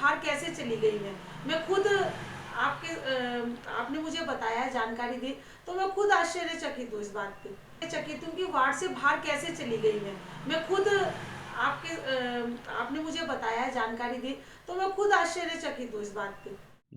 बाहर कैसे चली गई है। मैं खुद आपने मुझे बताया, जानकारी दी, तो मैं खुद आश्चर्यचकित हूँ इस बात पे, चकित हूँ कि वार्ड से बाहर कैसे चली गई है। मैं खुद आपने मुझे बताया, जानकारी दी, तो मैं खुद आश्चर्यचकित हूँ इस बात पे।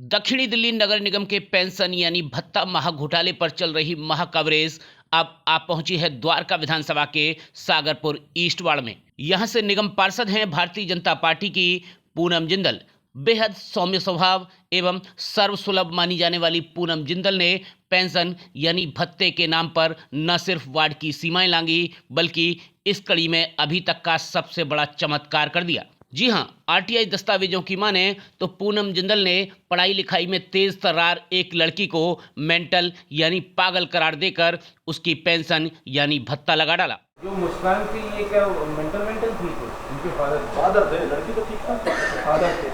दक्षिणी दिल्ली नगर निगम के पेंशन यानी भत्ता महाघोटाले पर चल रही महाकवरेज अब आप पहुंची है द्वारका विधानसभा के सागरपुर ईस्ट वार्ड में। यहां से निगम पार्षद हैं भारतीय जनता पार्टी की पूनम जिंदल। बेहद सौम्य स्वभाव एवं सर्वसुलभ मानी जाने वाली पूनम जिंदल ने पेंशन यानी भत्ते के नाम पर न सिर्फ वार्ड की सीमाएं लांगी बल्कि इस कड़ी में अभी तक का सबसे बड़ा चमत्कार कर दिया। जी हां, आरटीआई दस्तावेजों की माने तो पूनम जिंदल ने पढ़ाई लिखाई में तेज तर्रार एक लड़की को मेंटल यानी पागल करार देकर उसकी पेंशन यानी भत्ता लगा डाला। जो मुस्कान थी ये क्या मेंटल मेंटल थी तो उनके फादर फादर थे, लड़की तो ठीक था, फादर थे,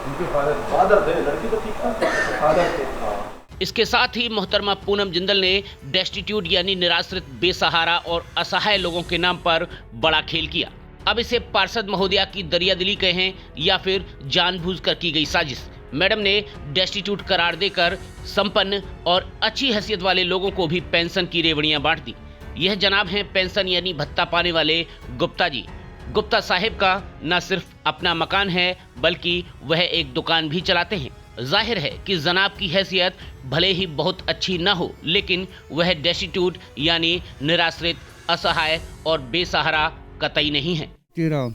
उनके फादर फादर थे, लड़की तो ठीक था, फादर थे। इसके साथ ही मोहतरमा पूनम जिंदल ने डेस्टिट्यूट यानी निराश्रित, बेसहारा और असहाय लोगों के नाम पर बड़ा खेल किया। अब इसे पार्षद महोदया की दरियादिली कहें या फिर जानबूझकर की गई साजिश, मैडम ने डेस्टिट्यूट करार देकर संपन्न और अच्छी हैसियत वाले लोगों को भी पेंशन की रेवड़ियां बांट दी। यह जनाब हैं पेंशन यानी भत्ता पाने वाले गुप्ता जी। गुप्ता साहिब का न सिर्फ अपना मकान है बल्कि वह एक दुकान भी चलाते हैं। जाहिर है कि जनाब की हैसियत भले ही बहुत अच्छी न हो, लेकिन वह डेस्टिट्यूट यानी निराश्रित, असहाय और बेसहारा कतई नहीं है। जी राम।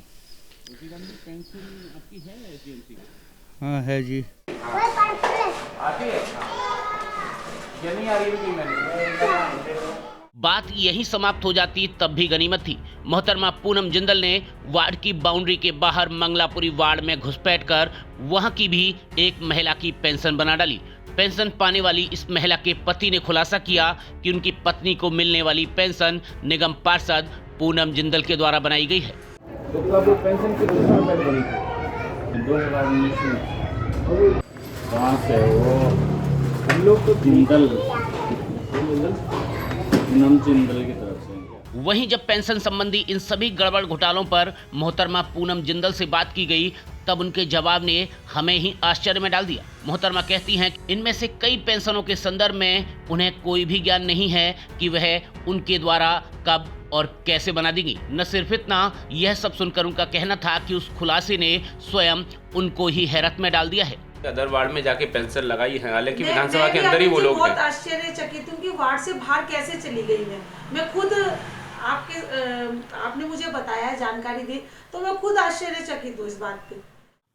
हाँ है जी। आती है या नहीं आ रही है मैंने बात यहीं समाप्त हो जाती तब भी गनीमत थी। मोहतरमा पूनम जिंदल ने वार्ड की बाउंड्री के बाहर मंगलापुरी वार्ड में घुसपैठ कर वहां की भी एक महिला की पेंशन बना डाली। पेंशन पाने वाली इस महिला के पति ने खुलासा किया कि उनकी पत्नी को मिलने वाली पेंशन निगम पार्षद पूनम जिंदल के द्वारा बनाई गई है। तो कब वो पेंशन की कितना पहले बनी थी? 2019 में। कहाँ से वो हम लोग तो जिंदल पूनम जिंदल की तरफ से। वहीं जब पेंशन संबंधी इन सभी गड़बड़ घोटालों पर मोहतरमा पूनम जिंदल से बात की गई तब उनके जवाब ने हमें ही आश्चर्य में डाल दिया। मोहतरमा कहती हैं कि इनमें से कई पेंशनों के संदर्भ में उन्हें कोई भी ज्ञान नहीं है कि वह उनके द्वारा कब और कैसे बना देंगी। न सिर्फ इतना, यह सब सुनकर उनका कहना था कि उस खुलासे ने स्वयं उनको ही हैरत में डाल दिया है। अदर वार्ड में जाके पेंशन लगाई है, हालांकि विधानसभा के अंदर ही वो लोग बहुत हैं। आश्चर्यचकित हूँ कि वार्ड से बाहर कैसे चली गई है। मैं खुद आपने मुझे बताया, जानकारी दी, तो मैं खुद आश्चर्यचकित हूँ इस बात पे।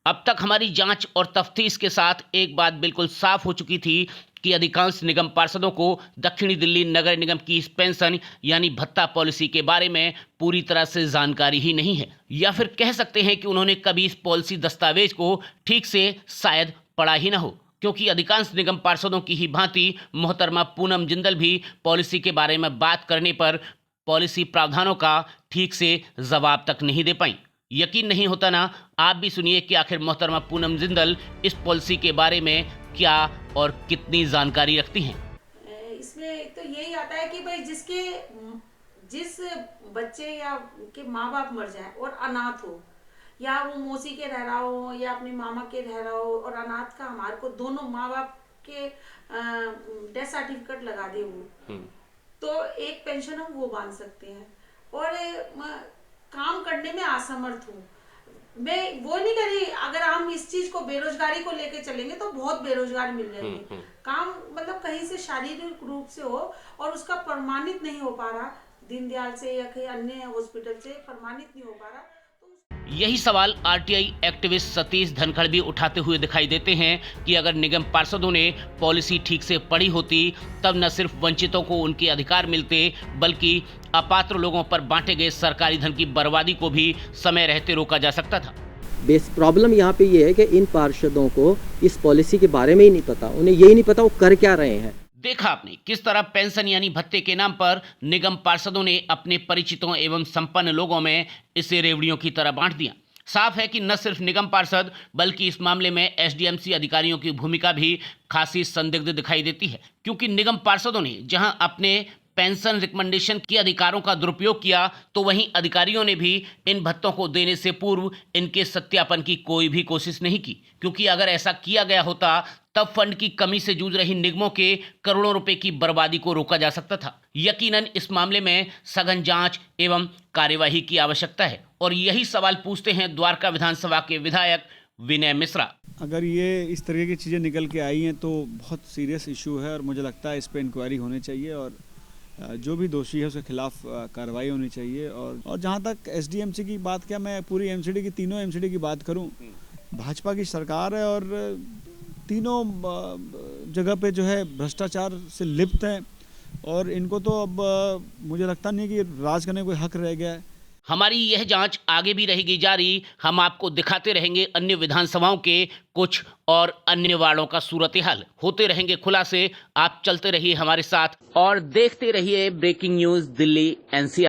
अब तक हमारी जांच और तफ्तीश के साथ एक बात बिल्कुल साफ हो चुकी थी कि अधिकांश निगम पार्षदों को दक्षिणी दिल्ली नगर निगम की इस पेंशन यानी भत्ता पॉलिसी के बारे में पूरी तरह से जानकारी ही नहीं है, या फिर कह सकते हैं कि उन्होंने कभी इस पॉलिसी दस्तावेज को ठीक से शायद पढ़ा ही ना हो, क्योंकि अधिकांश निगम पार्षदों की ही भांति मोहतरमा पूनम जिंदल भी पॉलिसी के बारे में बात करने पर पॉलिसी प्रावधानों का ठीक से जवाब तक नहीं दे पाई। यकीन नहीं होता ना। आप भी सुनिए कि आखिर मोहतरमा पूनम जिंदल इस पॉलिसी के बारे में क्या और कितनी जानकारी रखती हैं। इसमें तो यही आता है कि भाई जिस बच्चे या के माँ बाप मर जाए और अनाथ हो, या वो मौसी के रह रहा हो या अपने मामा के रह रहा हो, और अनाथ का हमारे को दोनों माँ बाप के डेथ सर्टिफिकेट लगा दे वो, तो एक पेंशन हम वो बांध सकते हैं। और काम करने में असमर्थ हूँ मैं, वो नहीं कह रही, अगर हम इस चीज को बेरोजगारी को लेके चलेंगे तो बहुत बेरोजगार मिल रहे हैं। काम मतलब कहीं से शारीरिक रूप से हो और उसका प्रमाणित नहीं हो पा रहा, दीनदयाल से या कहीं अन्य हॉस्पिटल से प्रमाणित नहीं हो पा रहा। यही सवाल आरटीआई एक्टिविस्ट सतीश धनखड़ भी उठाते हुए दिखाई देते हैं कि अगर निगम पार्षदों ने पॉलिसी ठीक से पढ़ी होती तब न सिर्फ वंचितों को उनके अधिकार मिलते बल्कि अपात्र लोगों पर बांटे गए सरकारी धन की बर्बादी को भी समय रहते रोका जा सकता था। बेस प्रॉब्लम यहाँ पे ये है कि इन पार्षदों को इस पॉलिसी के बारे में ही नहीं पता, उन्हें यही नहीं पता वो कर क्या रहे हैं। देखा आपने किस तरह पेंशन यानी भत्ते के नाम पर निगम पार्षदों ने अपने परिचितों एवं संपन्न लोगों में इसे रेवड़ियों की तरह बांट दिया। साफ है कि न सिर्फ निगम पार्षद बल्कि इस मामले में एसडीएमसी अधिकारियों की भूमिका भी खासी संदिग्ध दिखाई देती है, क्योंकि निगम पार्षदों ने जहां अपने पेंशन रिकमेंडेशन के अधिकारों का दुरुपयोग किया, तो वहीं अधिकारियों ने भी इन भत्तों को देने से पूर्व इनके सत्यापन की कोई भी कोशिश नहीं की, क्योंकि अगर ऐसा किया गया होता तब फंड की कमी से जूझ रही निगमों के करोड़ों रुपए की बर्बादी को रोका जा सकता था। यकीनन इस मामले में सघन जांच एवं कार्यवाही की आवश्यकता है और यही सवाल पूछते हैं द्वारका विधानसभा के विधायक विनय मिश्रा। अगर ये इस तरह की चीज़ें निकल के आई हैं तो बहुत सीरियस इशू है और मुझे लगता है इस पे इंक्वायरी होनी चाहिए और जो भी दोषी है उसके खिलाफ कार्रवाई होनी चाहिए। और जहाँ तक एसडीएमसी की बात, क्या मैं पूरी एमसीडी की, तीनों एमसीडी की बात करूँ, भाजपा की सरकार है और तीनों जगह पे जो है भ्रष्टाचार से लिप्त हैं और इनको तो अब मुझे लगता नहीं कि राज करने का कोई हक रह गया है। हमारी यह जांच आगे भी रहेगी जारी। हम आपको दिखाते रहेंगे अन्य विधानसभाओं के कुछ और अन्य वार्डों का सूरत हाल, होते रहेंगे खुलासे। आप चलते रहिए हमारे साथ और देखते रहिए ब्रेकिंग न्यूज दिल्ली NCR।